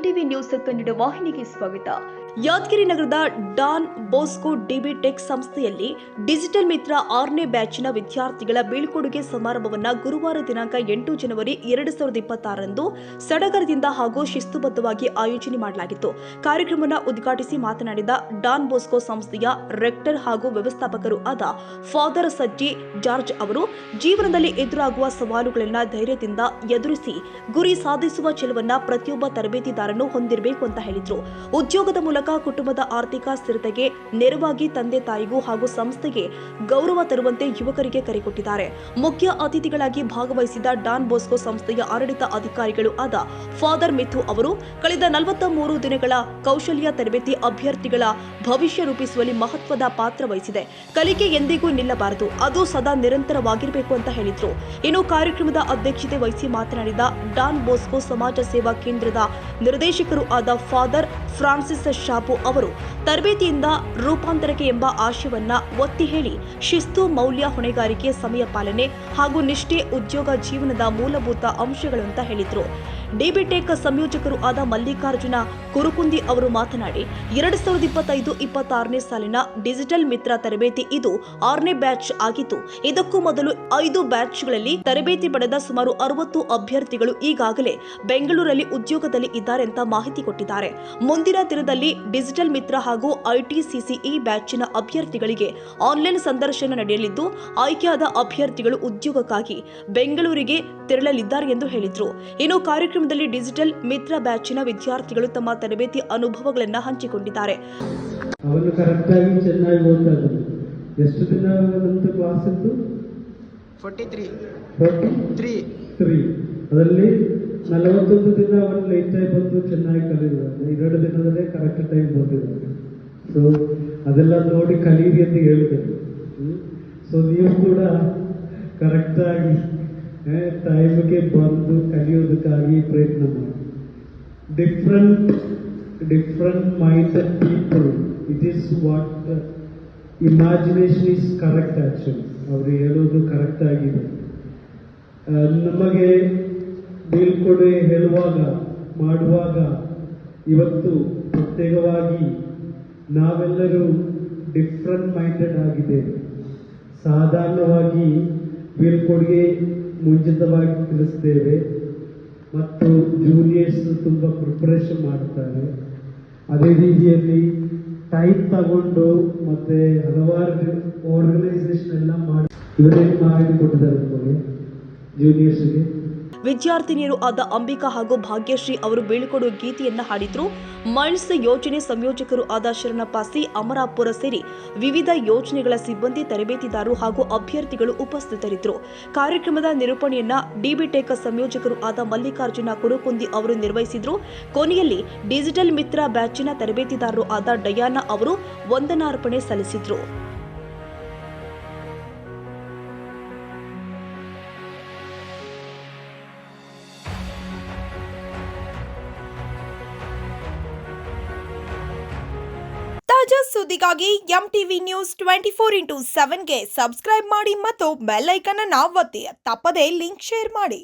MTV news Kannada ವಾಹಿನಿಗೆ ಸ್ವಾಗತ. ಯಾದಗಿರಿ ನಗರದ ಡಾನ್ ಬೋಸ್ಕೋ ಡಿಬಿ ಟೆಕ್ ಸಂಸ್ಥೆಯಲ್ಲಿ ಡಿಜಿಟಲ್ ಮಿತ್ರ 6ನೇ ಬ್ಯಾಚಿನ ವಿದ್ಯಾರ್ಥಿಗಳ ಬೀಳ್ಕೊಡುಗೆ ಸಮಾರಂಭವನ್ನು ಗುರುವಾರ ದಿನಾಂಕ 8 ಜನವರಿ 2026ರಂದು ಸಡಗರದಿಂದ ಹಾಗೂ ಶಿಸ್ತುಬದ್ಧವಾಗಿ ಆಯೋಜನೆ ಮಾಡಲಾಗಿತ್ತು. ಕಾರ್ಯಕ್ರಮವನ್ನು ಉದ್ಘಾಟಿಸಿ ಮಾತನಾಡಿದ ಡಾನ್ ಬೋಸ್ಕೋ ಸಂಸ್ಥೆಯ ರೆಕ್ಟರ್ ಹಾಗೂ ವ್ಯವಸ್ಥಾಪಕರು ಆದ ಫಾದರ್ ಸಜ್ಜಿ ಜಾರ್ಜ್ ಅವರು, ಜೀವನದಲ್ಲಿ ಎದುರಾಗುವ ಸವಾಲುಗಳನ್ನು ಧೈರ್ಯದಿಂದ ಎದುರಿಸಿ ಗುರಿ ಸಾಧಿಸುವ ಛಲವನ್ನ ಪ್ರತಿಯೊಬ್ಬ ತರಬೇತಿದಾರನು ಹೊಂದಿರಬೇಕು ಅಂತ ಹೇಳಿದ್ರು. ಉದ್ಯೋಗದ ಮೂಲಕ ಕುಟುಂಬದ ಆರ್ಥಿಕ ಸ್ಥಿರತೆಗೆ ನೆರವಾಗಿ ತಂದೆ ತಾಯಿಗೂ ಹಾಗೂ ಸಂಸ್ಥೆಗೆ ಗೌರವ ತರುವಂತೆ ಯುವಕರಿಗೆ ಕರೆ ಕೊಟ್ಟಿದ್ದಾರೆ. ಮುಖ್ಯ ಅತಿಥಿಗಳಾಗಿ ಭಾಗವಹಿಸಿದ ಡಾನ್ ಬೋಸ್ಕೋ ಸಂಸ್ಥೆಯ ಆಡಳಿತ ಅಧಿಕಾರಿಗಳು ಆದ ಫಾದರ್ ಮಿಥು ಅವರು, ಕಳೆದ 43 ದಿನಗಳ ಕೌಶಲ್ಯ ತರಬೇತಿ ಅಭ್ಯರ್ಥಿಗಳ ಭವಿಷ್ಯ ರೂಪಿಸುವಲ್ಲಿ ಮಹತ್ವದ ಪಾತ್ರ ವಹಿಸಿದೆ. ಕಲಿಕೆ ಎಂದಿಗೂ ನಿಲ್ಲಬಾರದು, ಅದು ಸದಾ ನಿರಂತರವಾಗಿರಬೇಕು ಅಂತ ಹೇಳಿದ್ರು. ಇನ್ನು ಕಾರ್ಯಕ್ರಮದ ಅಧ್ಯಕ್ಷತೆ ವಹಿಸಿ ಮಾತನಾಡಿದ ಡಾನ್ ಬೋಸ್ಕೋ ಸಮಾಜ ಸೇವಾ ಕೇಂದ್ರದ ನಿರ್ದೇಶಕರು ಆದ ಫಾದರ್ ಫ್ರಾನ್ಸಿಸ್ ಶಾಪು ಅವರು, ತರಬೇತಿಯಿಂದ ರೂಪಾಂತರಕ್ಕೆ ಎಂಬ ಆಶಯವನ್ನ ಒತ್ತಿ ಹೇಳಿ ಶಿಸ್ತು, ಮೌಲ್ಯ, ಹೊಣೆಗಾರಿಕೆ, ಸಮಯ ಪಾಲನೆ ಹಾಗೂ ನಿಷ್ಠೆ ಉದ್ಯೋಗ ಜೀವನದ ಮೂಲಭೂತ ಅಂಶಗಳು ಅಂತ ಹೇಳಿದ್ರು. ಡಿಬಿಟೆಕ್ ಸಂಯೋಜಕರು ಆದ ಮಲ್ಲಿಕಾರ್ಜುನ ಕುರುಕುಂದಿ ಅವರು ಮಾತನಾಡಿ, 2025-26ನೇ ಸಾಲಿನ ಡಿಜಿಟಲ್ ಮಿತ್ರ ತರಬೇತಿ ಇದು 6ನೇ ಬ್ಯಾಚ್ ಆಗಿದ್ದು, ಇದಕ್ಕೂ ಮೊದಲು 5 ಬ್ಯಾಚ್ಗಳಲ್ಲಿ ತರಬೇತಿ ಪಡೆದ ಸುಮಾರು 60 ಅಭ್ಯರ್ಥಿಗಳು ಈಗಾಗಲೇ ಬೆಂಗಳೂರಲ್ಲಿ ಉದ್ಯೋಗದಲ್ಲಿ ಇದ್ದಾರೆ ಅಂತ ಮಾಹಿತಿ ಕೊಟ್ಟಿದ್ದಾರೆ. ಮುಂದಿನ ದಿನದಲ್ಲಿ ಡಿಜಿಟಲ್ ಮಿತ್ರ ಹಾಗೂ ಐಟಿಸಿಸಿಇ ಬ್ಯಾಚಿನ ಅಭ್ಯರ್ಥಿಗಳಿಗೆ ಆನ್ಲೈನ್ ಸಂದರ್ಶನ ನಡೆಯಲಿದ್ದು, ಆಯ್ಕೆಯಾದ ಅಭ್ಯರ್ಥಿಗಳು ಉದ್ಯೋಗಕ್ಕಾಗಿ ಬೆಂಗಳೂರಿಗೆ ತೆರಳಲಿದ್ದಾರೆ ಎಂದು ಹೇಳಿದರು. ಇನ್ನು ಕಾರ್ಯಕ್ರಮದಲ್ಲಿ ಡಿಜಿಟಲ್ ಮಿತ್ರ ಬ್ಯಾಚಿನ ವಿದ್ಯಾರ್ಥಿಗಳು ತಮ್ಮ ತರಬೇತಿ ಅನುಭವಗಳನ್ನು ಹಂಚಿಕೊಂಡಿದ್ದಾರೆ. ಅವನು ಕರೆಕ್ಟಾಗಿ ಚೆನ್ನಾಗಿ ಓದ್ತಾ ಇದ್ದಾನೆ. ಎಷ್ಟು ದಿನ ನಮ್ದು ಕ್ಲಾಸ್ ಇತ್ತು? 43 ಅದರಲ್ಲಿ 41 ದಿನ ಅವನು ಲೇಟ್ ಟೈಮ್ ಬಂದು ಚೆನ್ನಾಗಿ ಕಲಿತಿದ್ದಾನೆ. 2 ದಿನದಲ್ಲೇ ಕರೆಕ್ಟ್ ಟೈಮ್ ಬಂದಿದ್ದಾನೆ. ಸೊ ಅದೆಲ್ಲ ನೋಡಿ ಕಲೀರಿ ಅಂತ ಹೇಳಿದೆ. ಸೊ ನೀವು ಕೂಡ ಕರೆಕ್ಟಾಗಿ ಟೈಮ್ಗೆ ಬಂದು ಕಲಿಯೋದಕ್ಕಾಗಿ ಪ್ರಯತ್ನ ಮಾಡಿ. Different minded people, it is what imagination is correct. Actually ಅವರು ಹೇಳೋದು ಕರೆಕ್ಟ್ ಆಗಿದೆ. ನಮಗೆ ಬೀಳ್ಕೊಡುಗೆ ಹೇಳುವಾಗ ಮಾಡುವಾಗ ಇವತ್ತು ಪ್ರತ್ಯೇಕವಾಗಿ ನಾವೆಲ್ಲರೂ ಡಿಫ್ರೆಂಟ್ ಮೈಂಡೆಡ್ ಆಗಿದ್ದೇವೆ. ಸಾಧಾರಣವಾಗಿ ಬೀಳ್ಕೊಡುಗೆ ಮುಂಚಿತವಾಗಿ ತಿಳಿಸ್ತೇವೆ ಮತ್ತು ಜೂನಿಯರ್ಸ್ ತುಂಬ ಪ್ರಿಪರೇಷನ್ ಮಾಡ್ತಾರೆ. ಅದೇ ರೀತಿಯಲ್ಲಿ ಟೈಮ್ ತಗೊಂಡು ಮತ್ತೆ ಹಲವಾರು ಆರ್ಗನೈಸೇಷನ್ ಎಲ್ಲ ಮಾಡಿ ಇವರೇನು ಮಾಹಿತಿ ಕೊಟ್ಟಿದ್ದಾರೆ ನಮಗೆ ಜೂನಿಯರ್ಸ್ಗೆ. ವಿದ್ಯಾರ್ಥಿನಿಯರು ಆದ ಅಂಬಿಕಾ ಹಾಗೂ ಭಾಗ್ಯಶ್ರೀ ಅವರು ಬೀಳ್ಕೊಡುವ ಗೀತೆಯನ್ನ ಹಾಡಿದ್ರು. ಮೈಂಡ್ಸ್ ಯೋಜನೆ ಸಂಯೋಜಕರು ಆದ ಶರಣಪ್ಪ ಸಿ ಅಮರಾಪುರ ಸೇರಿ ವಿವಿಧ ಯೋಜನೆಗಳ ಸಿಬ್ಬಂದಿ, ತರಬೇತಿದಾರರು ಹಾಗೂ ಅಭ್ಯರ್ಥಿಗಳು ಉಪಸ್ಥಿತರಿದ್ದರು. ಕಾರ್ಯಕ್ರಮದ ನಿರೂಪಣೆಯನ್ನ ಡಿಬಿಟೆಕ್ ಸಂಯೋಜಕರು ಆದ ಮಲ್ಲಿಕಾರ್ಜುನ ಕುರುಕುಂದಿ ಅವರು ನಿರ್ವಹಿಸಿದ್ರು. ಕೊನೆಯಲ್ಲಿ ಡಿಜಿಟಲ್ ಮಿತ್ರ ಬ್ಯಾಚಿನ ತರಬೇತಿದಾರರು ಆದ ಡಯಾನಾ ಅವರು ವಂದನಾರ್ಪಣೆ ಸಲ್ಲಿಸಿದ್ರು. ತಾಜಾ ಸುದ್ದಿಗಾಗಿ ಎಂಟಿವಿ ನ್ಯೂಸ್ 24x7ಗೆ ಸಬ್ಸ್ಕ್ರೈಬ್ ಮಾಡಿ ಮತ್ತು ಬೆಲ್ ಐಕಾನ್ ಅನ್ನು ಒತ್ತಿ. ತಪ್ಪದೇ ಲಿಂಕ್ ಶೇರ್ ಮಾಡಿ.